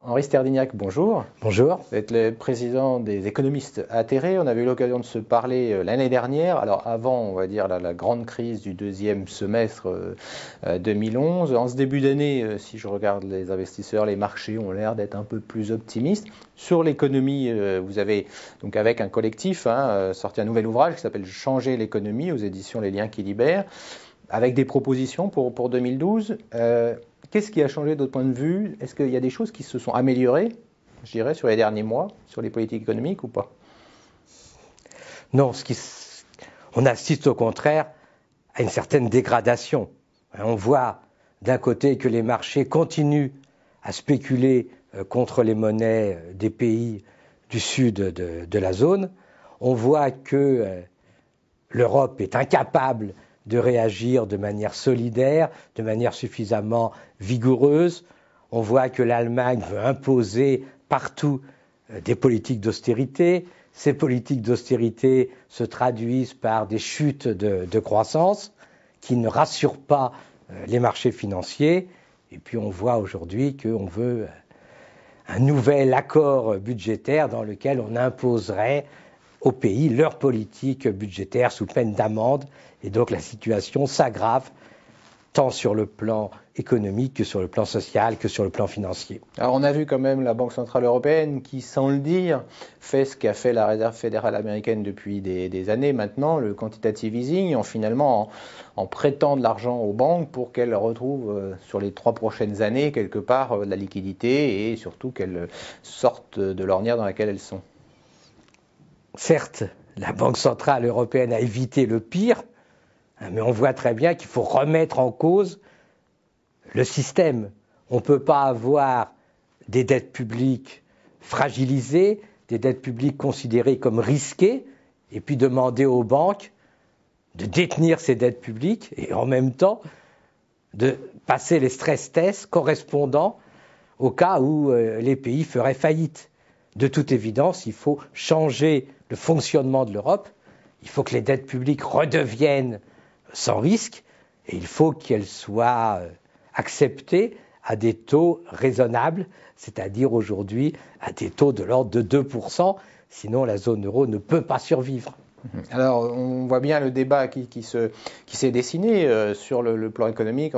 Henri Sterdignac, bonjour. Bonjour. Vous êtes le président des économistes atterrés. On avait eu l'occasion de se parler l'année dernière, alors avant, on va dire, la grande crise du deuxième semestre 2011. En ce début d'année, si je regarde les investisseurs, les marchés ont l'air d'être un peu plus optimistes. Sur l'économie, vous avez, donc avec un collectif, sorti un nouvel ouvrage qui s'appelle Changer l'économie aux éditions Les Liens qui libèrent, avec des propositions pour 2012. Qu'est-ce qui a changé de votre point de vue? Est-ce qu'il y a des choses qui se sont améliorées, je dirais, sur les derniers mois, sur les politiques économiques ou pas? Non, on assiste au contraire à une certaine dégradation. On voit d'un côté que les marchés continuent à spéculer contre les monnaies des pays du sud de la zone. On voit que l'Europe est incapable de réagir de manière solidaire, de manière suffisamment vigoureuse. On voit que l'Allemagne veut imposer partout des politiques d'austérité. Ces politiques d'austérité se traduisent par des chutes de croissance qui ne rassurent pas les marchés financiers. Et puis on voit aujourd'hui qu'on veut un nouvel accord budgétaire dans lequel on imposerait aux pays leur politique budgétaire sous peine d'amende. Et donc la situation s'aggrave tant sur le plan économique que sur le plan social, que sur le plan financier. Alors on a vu quand même la Banque Centrale Européenne qui, sans le dire, fait ce qu'a fait la Réserve fédérale américaine depuis des années maintenant, le quantitative easing, en prêtant de l'argent aux banques pour qu'elles retrouvent sur les 3 prochaines années quelque part de la liquidité et surtout qu'elles sortent de l'ornière dans laquelle elles sont. Certes, la Banque Centrale Européenne a évité le pire, mais on voit très bien qu'il faut remettre en cause le système. On ne peut pas avoir des dettes publiques fragilisées, des dettes publiques considérées comme risquées, et puis demander aux banques de détenir ces dettes publiques et en même temps de passer les stress tests correspondant au cas où les pays feraient faillite. De toute évidence, il faut changer le fonctionnement de l'Europe, il faut que les dettes publiques redeviennent sans risque et il faut qu'elles soient acceptées à des taux raisonnables, c'est-à-dire aujourd'hui à des taux de l'ordre de 2%, sinon la zone euro ne peut pas survivre. Alors, on voit bien le débat qui s'est dessiné sur le plan économique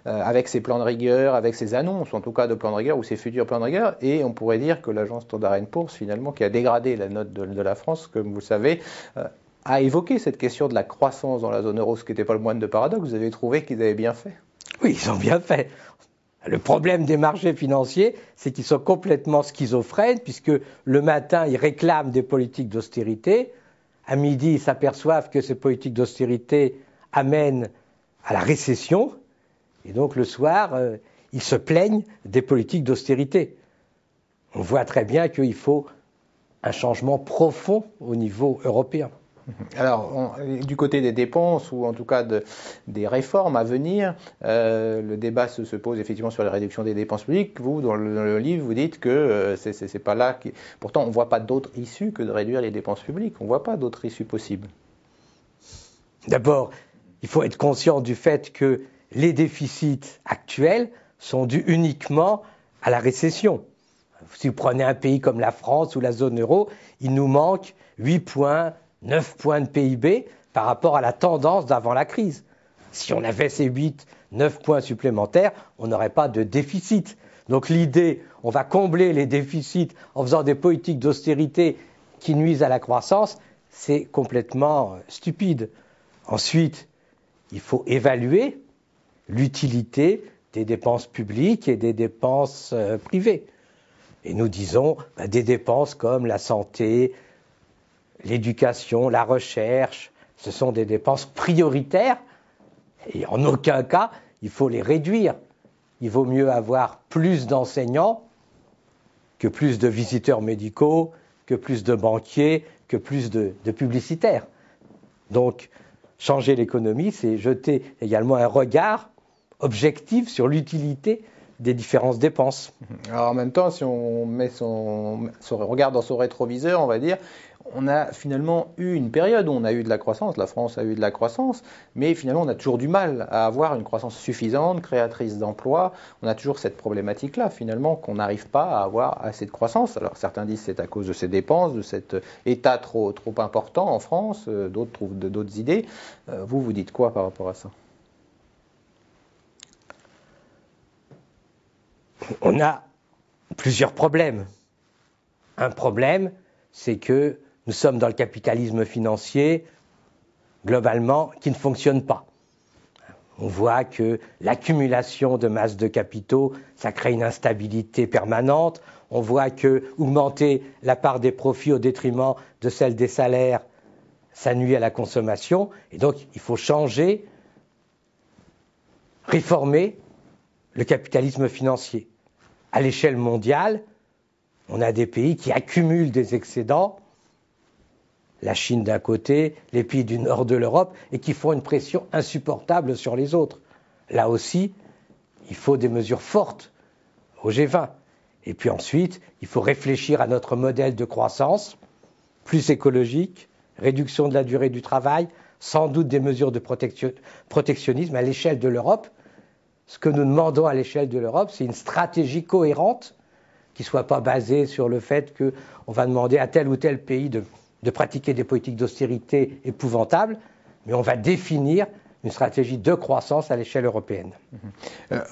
avec ses plans de rigueur, avec ses annonces, en tout cas de plans de rigueur ou ses futurs plans de rigueur, et on pourrait dire que l'agence Standard & Poor's, finalement, qui a dégradé la note de la France, comme vous le savez, a évoqué cette question de la croissance dans la zone euro, ce qui n'était pas le moindre de paradoxe. Vous avez trouvé qu'ils avaient bien fait? Oui, ils ont bien fait. Le problème des marchés financiers, c'est qu'ils sont complètement schizophrènes, puisque le matin, ils réclament des politiques d'austérité. À midi, ils s'aperçoivent que ces politiques d'austérité amènent à la récession. Et donc, le soir, ils se plaignent des politiques d'austérité. On voit très bien qu'il faut un changement profond au niveau européen. Alors, du côté des dépenses, ou en tout cas des réformes à venir, le débat se pose effectivement sur la réduction des dépenses publiques. Vous, dans le livre, vous dites que c'est pas là. Pourtant, on ne voit pas d'autre issue que de réduire les dépenses publiques. On ne voit pas d'autre issue possible. D'abord, il faut être conscient du fait que les déficits actuels sont dus uniquement à la récession. Si vous prenez un pays comme la France ou la zone euro, il nous manque 8 points, 9 points de PIB par rapport à la tendance d'avant la crise. Si on avait ces 8, 9 points supplémentaires, on n'aurait pas de déficit. Donc l'idée, on va combler les déficits en faisant des politiques d'austérité qui nuisent à la croissance, c'est complètement stupide. Ensuite, il faut évaluer l'utilité des dépenses publiques et des dépenses privées. Et nous disons des dépenses comme la santé, l'éducation, la recherche, ce sont des dépenses prioritaires et en aucun cas il faut les réduire. Il vaut mieux avoir plus d'enseignants que plus de visiteurs médicaux, que plus de banquiers, que plus de publicitaires. Donc changer l'économie, c'est jeter également un regard objectif sur l'utilité des différentes dépenses. Alors en même temps, si on met son regard dans son rétroviseur, on va dire, on a finalement eu une période où on a eu de la croissance, la France a eu de la croissance, mais finalement on a toujours du mal à avoir une croissance suffisante, créatrice d'emplois. On a toujours cette problématique-là, finalement, qu'on n'arrive pas à avoir assez de croissance. Alors certains disent que c'est à cause de ces dépenses, de cet état trop important en France, d'autres trouvent d'autres idées. Vous dites quoi par rapport à ça? On a plusieurs problèmes. Un problème, c'est que nous sommes dans le capitalisme financier, globalement, qui ne fonctionne pas. On voit que l'accumulation de masse de capitaux, ça crée une instabilité permanente. On voit que augmenter la part des profits au détriment de celle des salaires, ça nuit à la consommation. Et donc, il faut changer, réformer le capitalisme financier. À l'échelle mondiale, on a des pays qui accumulent des excédents, la Chine d'un côté, les pays du nord de l'Europe, et qui font une pression insupportable sur les autres. Là aussi, il faut des mesures fortes au G20. Et puis ensuite, il faut réfléchir à notre modèle de croissance, plus écologique, réduction de la durée du travail, sans doute des mesures de protectionnisme à l'échelle de l'Europe. Ce que nous demandons à l'échelle de l'Europe, c'est une stratégie cohérente qui ne soit pas basée sur le fait qu'on va demander à tel ou tel pays de pratiquer des politiques d'austérité épouvantables, mais on va définir une stratégie de croissance à l'échelle européenne.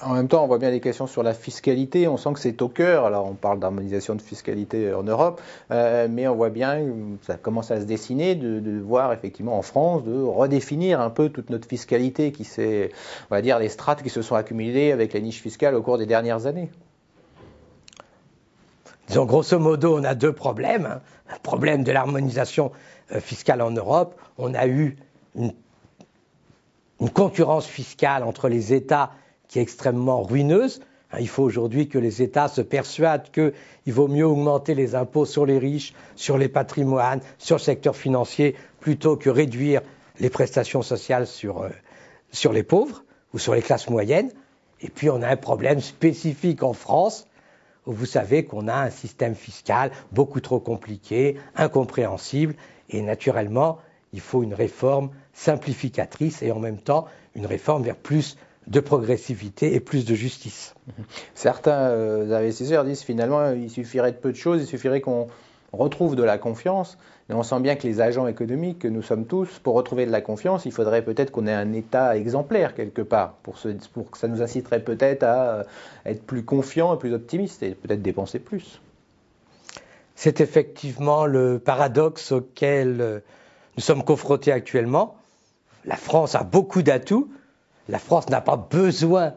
En même temps, on voit bien les questions sur la fiscalité, on sent que c'est au cœur. Alors on parle d'harmonisation de fiscalité en Europe, mais on voit bien que ça commence à se dessiner de voir effectivement en France, de redéfinir un peu toute notre fiscalité qui s'est, on va dire, les strates qui se sont accumulées avec les niches fiscales au cours des dernières années. Disons, grosso modo, on a deux problèmes. Un problème de l'harmonisation fiscale en Europe. On a eu une concurrence fiscale entre les États qui est extrêmement ruineuse. Il faut aujourd'hui que les États se persuadent qu'il vaut mieux augmenter les impôts sur les riches, sur les patrimoines, sur le secteur financier, plutôt que réduire les prestations sociales sur les pauvres ou sur les classes moyennes. Et puis on a un problème spécifique en France, où vous savez qu'on a un système fiscal beaucoup trop compliqué, incompréhensible, et naturellement, il faut une réforme simplificatrice et en même temps une réforme vers plus de progressivité et plus de justice. Certains investisseurs disent finalement il suffirait de peu de choses, il suffirait qu'on retrouve de la confiance, mais on sent bien que les agents économiques que nous sommes tous, pour retrouver de la confiance, il faudrait peut-être qu'on ait un État exemplaire quelque part, pour que ça nous inciterait peut-être à être plus confiants et plus optimistes et peut-être dépenser plus. C'est effectivement le paradoxe auquel nous sommes confrontés actuellement. La France a beaucoup d'atouts. La France n'a pas besoin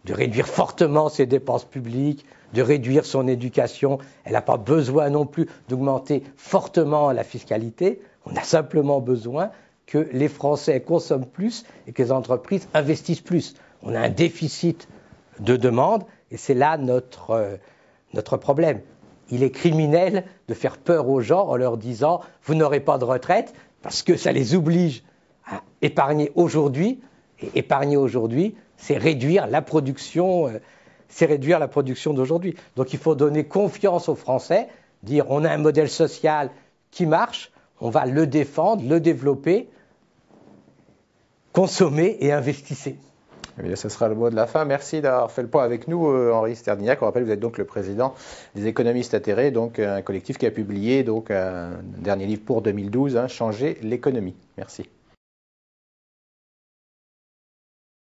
de réduire fortement ses dépenses publiques, de réduire son éducation. Elle n'a pas besoin non plus d'augmenter fortement la fiscalité. On a simplement besoin que les Français consomment plus et que les entreprises investissent plus. On a un déficit de demande et c'est là notre problème. Il est criminel de faire peur aux gens en leur disant « vous n'aurez pas de retraite » parce que ça les oblige à épargner aujourd'hui. Et épargner aujourd'hui, c'est réduire la production d'aujourd'hui. Donc il faut donner confiance aux Français, dire on a un modèle social qui marche, on va le défendre, le développer, consommer et investissez. Eh bien, ce sera le mot de la fin. Merci d'avoir fait le point avec nous, Henri Sterdyniak. On rappelle, vous êtes donc le président des économistes atterrés, donc un collectif qui a publié donc un dernier livre pour 2012, Changer l'économie. Merci.